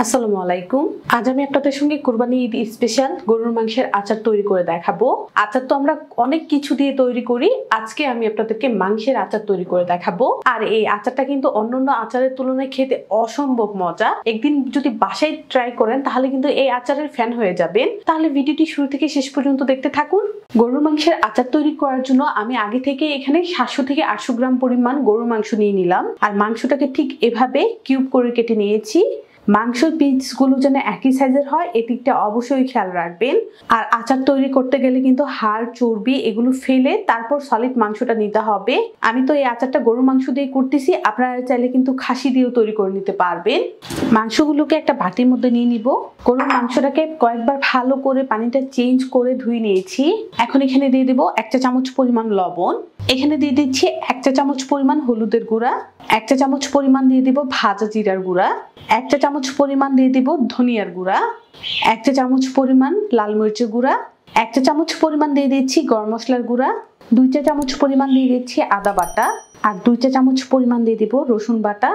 আসসালামু আলাইকুম। আজ আমি আপনাদের সঙ্গে কুরবানি ঈদ স্পেশাল গরুর মাংসের আচার তৈরি করে দেখাবো। আচার তো আমরা অনেক কিছু দিয়ে তৈরি করি, আজকে আমি আপনাদেরকে মাংসের আচার তৈরি করে দেখাবো। আর এই আচারটা কিন্তু অন্যান্য আচারের তুলনায় খেতে অসম্ভব মজা। একদিন যদি বাসায় ট্রাই করেন তাহলে কিন্তু এই আচারের ফ্যান হয়ে যাবেন। তাহলে ভিডিওটি শুরু থেকে শেষ পর্যন্ত দেখতে থাকুন। গরুর মাংসের আচার তৈরি করার জন্য আমি আগে থেকে এখানে 700 থেকে 800 গ্রাম পরিমাণ গরুর মাংস নিয়ে নিলাম। আর মাংসটাকে ঠিক এভাবে কিউব করে কেটে নিয়েছি। মাংসের পিসগুলো যেন একই সাইজের হয় এই দিকটা অবশ্যই খেয়াল রাখবেন। আর আচার তৈরি করতে গেলে কিন্তু হাড় চর্বি এগুলো ফেলে তারপর সলিড মাংসটা নিতে হবে। আমি তো এই আচারটা গরুর মাংস দিয়ে করতেছি, আপনারা চাইলে কিন্তু খাসি দিয়েও তৈরি করে নিতে পারবেন। মাংসগুলোকে একটা বাটির মধ্যে নিয়ে নিব। গরুর মাংসটাকে কয়েকবার ভালো করে পানিটা চেঞ্জ করে ধুয়ে নিয়েছি। এখন এখানে দিয়ে দেব 1 চা চামচ পরিমাণ লবণ। এখানে দিয়ে দিচ্ছি 1 চা চামচ পরিমাণ হলুদের গুঁড়া, 1 চা চামচ পরিমাণ দিয়ে দিব ভাজা জিরার গুঁড়া, 1 চা চামচ পরিমাণ দিয়ে দিব ধনিয়ার গুঁড়া, 1 চা চামচ পরিমাণ লাল মরিচের গুঁড়া, 1 চা চামচ পরিমাণ দিয়ে দিচ্ছি গরম মশলার গুঁড়া, 2 চা চামচ পরিমাণ দিয়ে দিচ্ছি আদা বাটা, আর 2 চা চামচ পরিমাণ দিয়ে দিব রসুন বাটা,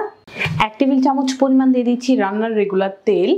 1 টেবিল চামচ পরিমাণ দিয়ে দিচ্ছি রান্নার রেগুলার তেল।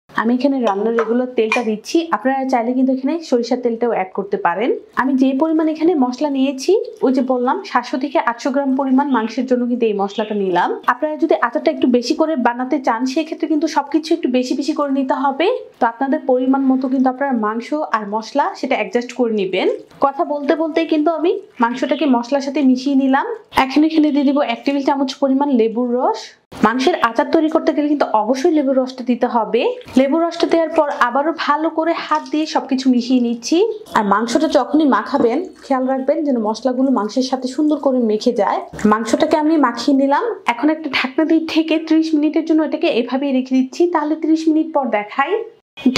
আমি এখানে রান্নার রেগুলার তেলটা দিচ্ছি, আপনারা চাইলে কিন্তু এখানে সরিষার তেলটাও অ্যাড করতে পারেন। আমি যে পরিমাণ এখানে মশলা নিয়েছি, ওই যে বললাম 700 থেকে 800 গ্রাম পরিমাণ মাংসের জন্য কিন্তু এই মশলাটা নিলাম। আপনারা যদি আচারটা একটু বেশি করে বানাতে চান সেক্ষেত্রে কিন্তু সবকিছু একটু বেশি বেশি করে নিতে হবে। তো আপনাদের পরিমাণ মতো কিন্তু আপনারা মাংস আর মশলা সেটা অ্যাডজাস্ট করে নেবেন। কথা বলতে বলতেই কিন্তু আমি মাংসটাকে মশলার সাথে মিশিয়ে নিলাম। এখন এখানে দিয়ে দিব 1 টেবিল চামচ পরিমাণ লেবুর রস। মাংসের আচার তৈরি করতে গেলে কিন্তু অবশ্যই লেবুর রসটা দিতে হবে। লেবুর রসটা দেওয়ার পর আবারও ভালো করে হাত দিয়ে সবকিছু মিশিয়ে নিচ্ছি। আর মাংসটা যখনই মাখাবেন খেয়াল রাখবেন যেন মশলাগুলো মাংসের সাথে সুন্দর করে মেখে যায়। মাংসটাকে আমি মাখিয়ে নিলাম। এখন একটা ঢাকনা দিয়ে ঢেকে 30 মিনিটের জন্য এটাকে এভাবেই রেখে দিচ্ছি। তাহলে 30 মিনিট পর দেখাই।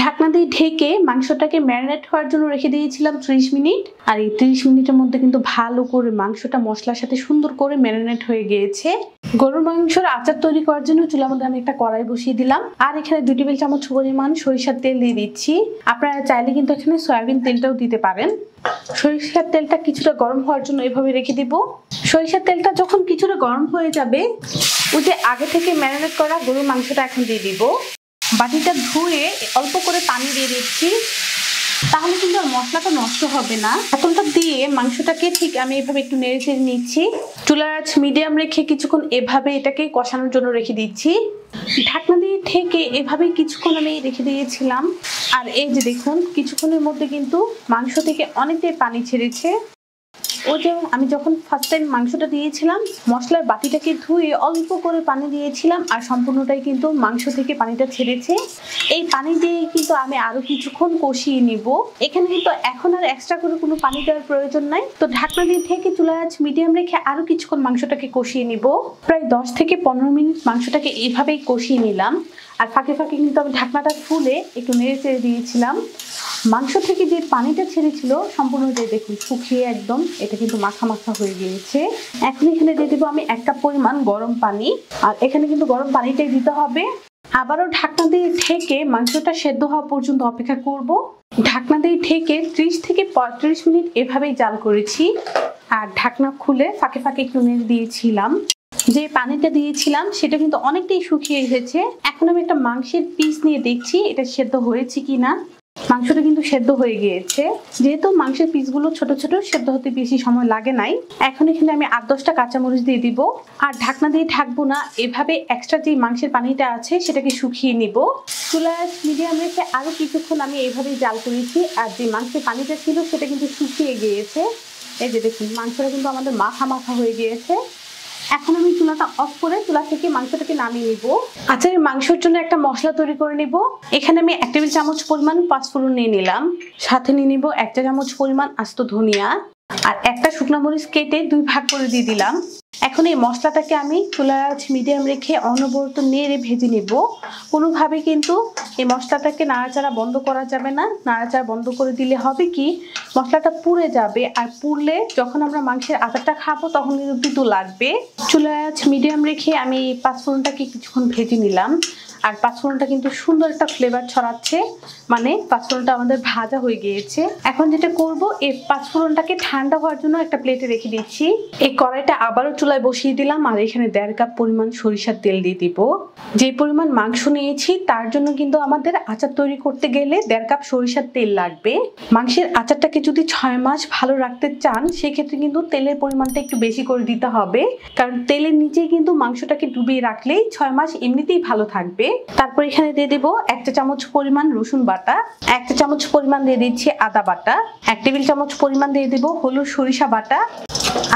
ঢাকনা দিয়ে ঢেকে মাংসটাকে ম্যারিনেট হওয়ার জন্য রেখে দিয়েছিলাম 30 মিনিট। আর এই 30 মিনিটের মধ্যে কিন্তু ভালো করে মাংসটা মশলার সাথে সুন্দর করে ম্যারিনেট হয়ে গিয়েছে। গরুর মাংসের আচার তৈরি করার জন্য চুলার মধ্যে আমি একটা কড়াই বসিয়ে দিলাম। আর এখানে 2 টেবিল চামচ পরিমাণ সরিষার তেল দিয়ে দিচ্ছি। আপনারা চাইলে কিন্তু এখানে সয়াবিন তেলটাও দিতে পারেন। সরিষার তেলটা কিছুটা গরম হওয়ার জন্য এভাবে রেখে দিব। সরিষার তেলটা যখন কিছুটা গরম হয়ে যাবে, ওই যে আগে থেকে ম্যারিনেট করা গরুর মাংসটা এখন দিয়ে দিব। বাটিটা ধুয়ে অল্প করে পানি দিয়ে দিচ্ছি, তাহলে কিন্তু আর মশলাটা নষ্ট হবে না। বোতলটা দিয়ে মাংসটাকে ঠিক আমি এভাবে একটু নেড়ে চেড়ে নিচ্ছি। চুলার আঁচ মিডিয়াম রেখে কিছুক্ষণ এভাবে এটাকে কষানোর জন্য রেখে দিচ্ছি। ঢাকনা দিয়ে ঢেকে এভাবে কিছুক্ষণ আমি রেখে দিয়েছিলাম। আর এই যে দেখুন কিছুক্ষণের মধ্যে কিন্তু মাংস থেকে অনেকটাই পানি ছেড়েছে। ও যে আমি যখন ফার্স্ট টাইম মাংসটা দিয়েছিলাম মশলার বাটিটাকে ধুয়ে অল্প করে পানি দিয়েছিলাম, আর সম্পূর্ণটাই কিন্তু মাংস থেকে পানিটা ছেড়েছে। এই পানি দিয়ে কিন্তু আমি আরো কিছুক্ষণ কষিয়ে নিব। এখানে কিন্তু এখন আর এক্সট্রা করে কোনো পানি দেওয়ার প্রয়োজন নাই। তো ঢাকনা দিয়ে থেকে চুলার আঁচ মিডিয়াম রেখে আরো কিছুক্ষণ মাংসটাকে কষিয়ে নিব। প্রায় 10 থেকে 15 মিনিট মাংসটাকে এইভাবেই কষিয়ে নিলাম। আর ফাঁকে ফাঁকে কিন্তু আমি ঢাকনাটা খুলে একটু নেড়ে চেড়ে দিয়েছিলাম। মাংস থেকে যে পানিটা ছেড়েছিল সম্পূর্ণটাই দেখুন শুকিয়ে একদম এটা কিন্তু মাখা মাখা হয়ে গিয়েছে। এখন এখানে দিয়ে দেবো আমি 1 কাপ পরিমাণ গরম পানি। আর এখানে কিন্তু গরম পানিটাই দিতে হবে। আবারও ঢাকনা দিয়ে ঢেকে মাংসটা সেদ্ধ হওয়া পর্যন্ত অপেক্ষা করব। ঢাকনা দিয়ে ঢেকে 30 থেকে 35 মিনিট এভাবেই জাল করেছি। আর ঢাকনা খুলে ফাঁকে ফাঁকে একটু নেড়ে দিয়েছিলাম। যে পানিটা দিয়েছিলাম সেটা কিন্তু অনেকটাই শুকিয়ে এসেছে। এখন আমি একটা মাংসের পিস নিয়ে দেখছি এটা সেদ্ধ হয়েছে কিনা। মাংসটা কিন্তু সেদ্ধ হয়ে গিয়েছে। যেহেতু মাংসের পিসগুলো ছোট ছোট, সেদ্ধ হতে বেশি সময় লাগে নাই। এখন এখানে আমি 8-10টা কাঁচামরিচ দিয়ে দিব। আর ঢাকনা দিয়ে ঢাকবো না, এভাবে এক্সট্রা যে মাংসের পানিটা আছে সেটাকে শুকিয়ে নিব। চুলার মিডিয়াম রেখে আরো কিছুক্ষণ আমি এইভাবেই জাল করেছি। আর যে মাংসের পানিটা ছিল সেটা কিন্তু শুকিয়ে গিয়েছে। এই যে দেখুন মাংসটা কিন্তু আমাদের মাখা মাখা হয়ে গিয়েছে। এখন আমি চুলাটা অফ করে চুলা থেকে মাংসটাকে নামিয়ে নিব। আচারের মাংসের জন্য একটা মশলা তৈরি করে নিব। এখানে আমি 1 টেবিল চামচ পরিমাণ পাঁচফোড়ন নিয়ে নিলাম। সাথে নিয়ে নিব 1 চা চামচ পরিমাণ আস্ত ধনিয়া। আর একটা শুকনো মরিচ কেটে 2 ভাগ করে দিয়ে দিলাম। এখন এই মশলাটাকে আমি চুলার আঁচ মিডিয়াম রেখে অনবরত নেড়ে ভেজে নেব। কোনোভাবে কিন্তু এই মশলাটাকে নাড়াচাড়া বন্ধ করা যাবে না। নাড়াচাড়া বন্ধ করে দিলে হবে কি, মশলাটা পুড়ে যাবে, আর পুড়লে যখন আমরা মাংসের আচারটা খাবো তখন কিন্তু তিতো লাগবে। চুলার আঁচ মিডিয়াম রেখে আমি পাঁচফোড়নটাকে কিছুক্ষণ ভেজে নিলাম। আর পাঁচফোড়নটা কিন্তু সুন্দর একটা ফ্লেভার ছড়াচ্ছে, মানে পাঁচফোড়নটা আমাদের ভাজা হয়ে গিয়েছে। এখন যেটা করব, এই পাঁচফোড়নটাকে ঠান্ডা হওয়ার জন্য একটা প্লেটে রেখে দিচ্ছি। এই কড়াইটা আবারও চুলায় বসিয়ে দিলাম, আর এখানে 1.5 কাপ পরিমাণ সরিষার তেল দিয়ে দিব। যে পরিমাণ মাংস নিয়েছি তার জন্য কিন্তু আমাদের আচার তৈরি করতে গেলে 1.5 কাপ সরিষার তেল লাগবে। মাংসের আচারটাকে যদি 6 মাস ভালো রাখতে চান সেক্ষেত্রে কিন্তু তেলের পরিমাণটা একটু বেশি করে দিতে হবে, কারণ তেলের নিচেই কিন্তু মাংসটাকে ডুবিয়ে রাখলেই 6 মাস এমনিতেই ভালো থাকবে। তারপর এখানে দিয়ে দেব 1 চা চামচ পরিমাণ রসুন বাটা, 1 চা চামচ পরিমাণ দিয়ে দিচ্ছি আদা বাটা, 1 টেবিল চামচ পরিমাণ দিয়ে দেব হলুদ সরিষা বাটা।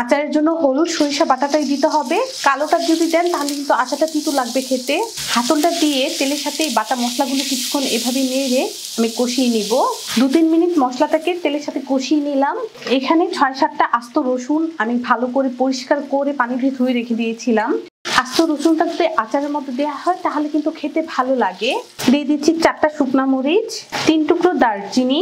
আচারের জন্য হলুদ সরিষা বাটাটাই দিতে হবে, কালোটা যদি দেন তাহলে কিন্তু আচারটা তিতো লাগবে খেতে। হাতলটা দিয়ে তেলের সাথে বাটা মশলাগুলো কিছুক্ষণ এভাবে নেড়ে আমি কষিয়ে নিব। 2-3 মিনিট মশলাটাকে তেলের সাথে কষিয়ে নিলাম। এখানে 6-7টা আস্ত রসুন আমি ভালো করে পরিষ্কার করে পানি দিয়ে ধুয়ে রেখে দিয়েছিলাম। আস্ত রসুনটা যদি আচারের মধ্যে দেওয়া হয় তাহলে কিন্তু খেতে ভালো লাগে। দিয়ে দিচ্ছি 4টা শুকনা মরিচ, 3 টুকরো দারচিনি,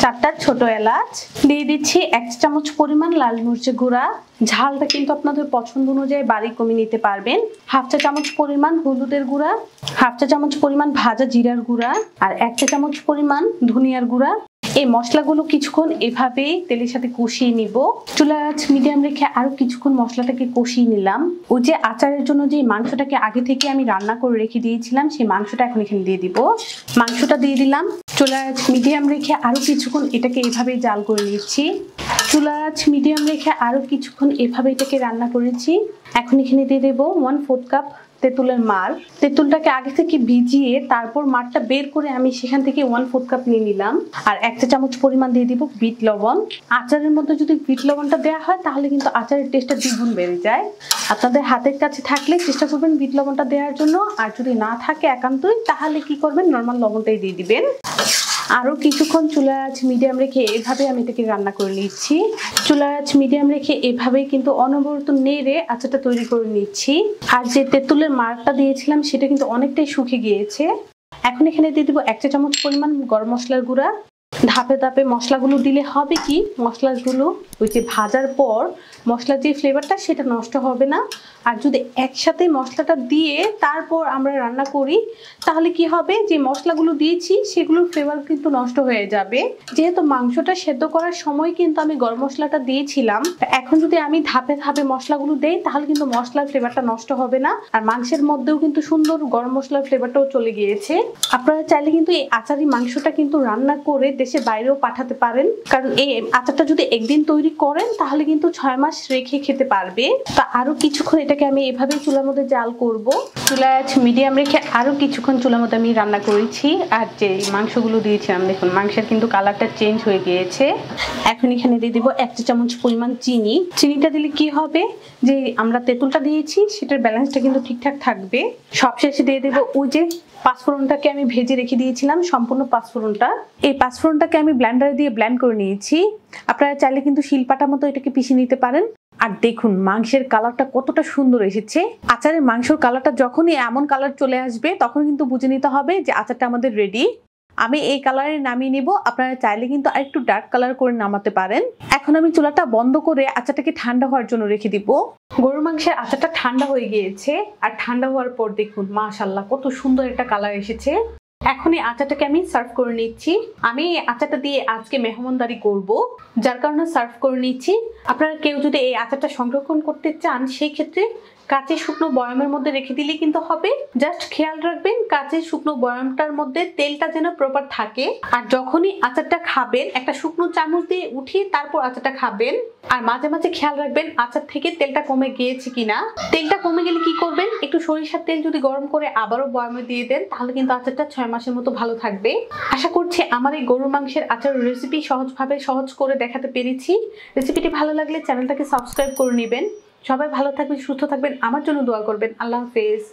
4টা ছোট এলাচ, দিয়ে দিচ্ছি 1 চামচ পরিমাণ লাল মরিচের গুঁড়া। ঝালটা কিন্তু আপনাদের পছন্দ অনুযায়ী বাড়ি কমিয়ে নিতে পারবেন। 1/2 চা চামচ পরিমাণ হলুদের গুঁড়া, 1/2 চা চামচ পরিমাণ ভাজা জিরার গুঁড়া, আর 1 চা চামচ পরিমাণ ধনিয়ার গুঁড়া। এই মশলাগুলো কিছুক্ষণ এভাবেই তেলের সাথে কষিয়ে নিব। চুলার আঁচ মিডিয়াম রেখে আরো কিছুক্ষণ মশলাটাকে কষিয়ে নিলাম। ওই যে আচারের জন্য যে মাংসটাকে আগে থেকে আমি রান্না করে রেখে দিয়েছিলাম সেই মাংসটা এখন এখানে দিয়ে দিব। মাংসটা দিয়ে দিলাম। চুলার আঁচ মিডিয়াম রেখে আরো কিছুক্ষণ এটাকে এভাবেই জাল করে নিচ্ছি। চুলার আঁচ মিডিয়াম রেখে আরো কিছুক্ষণ এভাবে এটাকে রান্না করেছি। এখন এখানে দিয়ে দেব 1/4 কাপ তেঁতুলের মার। তেঁতুলটাকে আগে থেকে ভিজিয়ে তারপর মারটা বের করে আমি সেখান থেকে 1/4 কাপ নিয়ে নিলাম। আর 1 চা চামচ পরিমাণ দিয়ে দিব বিট লবণ। আচারের মধ্যে যদি বিট লবণটা দেওয়া হয় তাহলে কিন্তু আচারের টেস্টটা দ্বিগুণ বেড়ে যায়। আপনাদের হাতের কাছে থাকলে চেষ্টা করবেন বিট লবণটা দেওয়ার জন্য, আর যদি না থাকে একান্তই তাহলে কি করবেন, নর্মাল লবণটাই দিয়ে দিবেন। আরো কিছুক্ষণ চুলার আঁচ মিডিয়াম রেখে এভাবে আমি এটাকে রান্না করে নিচ্ছি। চুলার আঁচ মিডিয়াম রেখে এভাবেই কিন্তু অনবরত নেড়ে আচারটা তৈরি করে নিচ্ছি। আর যে তেঁতুলের মারটা দিয়েছিলাম সেটা কিন্তু অনেকটাই শুকিয়ে গিয়েছে। এখন এখানে দিয়ে দিব 1 চা চামচ পরিমাণ গরম মশলার গুঁড়া। ধাপে ধাপে মশলাগুলো দিলে হবে কি, মশলাগুলো ওই যে ভাজার পর মশলার যে ফ্লেভারটা সেটা নষ্ট হবে না। আর যদি একসাথে মশলাটা দিয়ে তারপর আমরা রান্না করি তাহলে কি হবে, যে মশলাগুলো দিয়েছি সেগুলোর ফ্লেভার কিন্তু নষ্ট হয়ে যাবে। যেহেতু মাংসটা সেদ্ধ করার সময় কিন্তু আমি গরম মশলাটা দিয়েছিলাম, এখন যদি আমি ধাপে ধাপে মশলাগুলো দেই তাহলে কিন্তু মশলার ফ্লেভারটা নষ্ট হবে না, আর মাংসের মধ্যেও কিন্তু সুন্দর গরম মশলার ফ্লেভারটাও চলে গিয়েছে। আপনারা চাইলে কিন্তু এই আচারি মাংসটা কিন্তু রান্না করে দেশের বাইরেও পাঠাতে পারেন, কারণ এই আচারটা যদি একদিন তৈরি করেন তাহলে কিন্তু 6 মাস রেখে খেতে পারবে। তা আরো কিছুক্ষণ এটাকে আমি এভাবে চুলার মধ্যে জাল করব। চুলার আঁচ মিডিয়াম রেখে আরো কিছুক্ষণ চুলার মধ্যে আমি রান্না করেছি। আর যে মাংসগুলো দিয়েছিলাম দেখুন মাংসের কিন্তু কালারটা চেঞ্জ হয়ে গিয়েছে। এখন এখানে দিয়ে দিব 1 চা চামচ পরিমাণ চিনি। চিনিটা দিলে কি হবে, যে আমরা তেঁতুলটা দিয়েছি সেটার ব্যালেন্সটা কিন্তু ঠিকঠাক থাকবে। সবশেষে দিয়ে দেব ওই যে পাঁচফোড়নটাকে আমি ভেজে রেখে দিয়েছিলাম, সম্পূর্ণ পাঁচফোড়নটা। এই পাঁচফোড়নটাকে আমি ব্লেন্ডারে দিয়ে ব্লেন্ড করে নিয়েছি। আপনারা চাইলে কিন্তু শিলপাটার মতো এটাকে পিষে নিতে পারেন। আর দেখুন মাংসের কালারটা কতটা সুন্দর এসেছে। আচারের মাংসের কালারটা যখনই এমন কালার চলে আসবে তখন কিন্তু বুঝে নিতে হবে যে আচারটা আমাদের রেডি। আমি এই কালারে নামিয়ে নিব, আপনারা চাইলে কিন্তু আরেকটু ডার্ক কালার করে নামাতে পারেন। এখন আমি চুলাটা বন্ধ করে আচারটাকে ঠান্ডা হওয়ার জন্য রেখে দিব। গরুর মাংসের আচারটা ঠান্ডা হয়ে গিয়েছে, আর ঠান্ডা হওয়ার পর দেখুন মাশাআল্লাহ কত সুন্দর একটা কালার এসেছে। এখন এই আচারটাকে আমি সার্ভ করে নিচ্ছি। আমি এই আচারটা দিয়ে আজকে মেহমানদারি করব, যার কারণে সার্ভ করে নিচ্ছি। আপনারা কেউ যদি এই আচারটা সংরক্ষণ করতে চান সেই ক্ষেত্রে কাঁচের শুকনো বয়ামের মধ্যে রেখে দিলে কিন্তু হবে। জাস্ট খেয়াল রাখবেন কাঁচের শুকনো বয়ামটার মধ্যে তেলটা যেন প্রপার থাকে। আর যখনই আচারটা খাবেন একটা শুকনো চামচ দিয়ে উঠিয়ে তারপর আচারটা খাবেন। আর মাঝে মাঝে খেয়াল রাখবেন আচার থেকে তেলটা কমে গিয়েছে কিনা। তেলটা কমে গেলে কি করবেন, একটু সরিষার তেল যদি গরম করে আবারও বয়ামে দিয়ে দেন তাহলে কিন্তু আচারটা 6 মাসের মতো ভালো থাকবে। আশা করছি আমার এই গরুর মাংসের আচার রেসিপি সহজ করে দেখাতে পেরেছি। রেসিপিটি ভালো লাগলে চ্যানেলটাকে সাবস্ক্রাইব করে নেবেন। সবাই ভালো থাকবেন, সুস্থ থাকবেন, আমার জন্য দোয়া করবেন। আল্লাহ হাফেজ।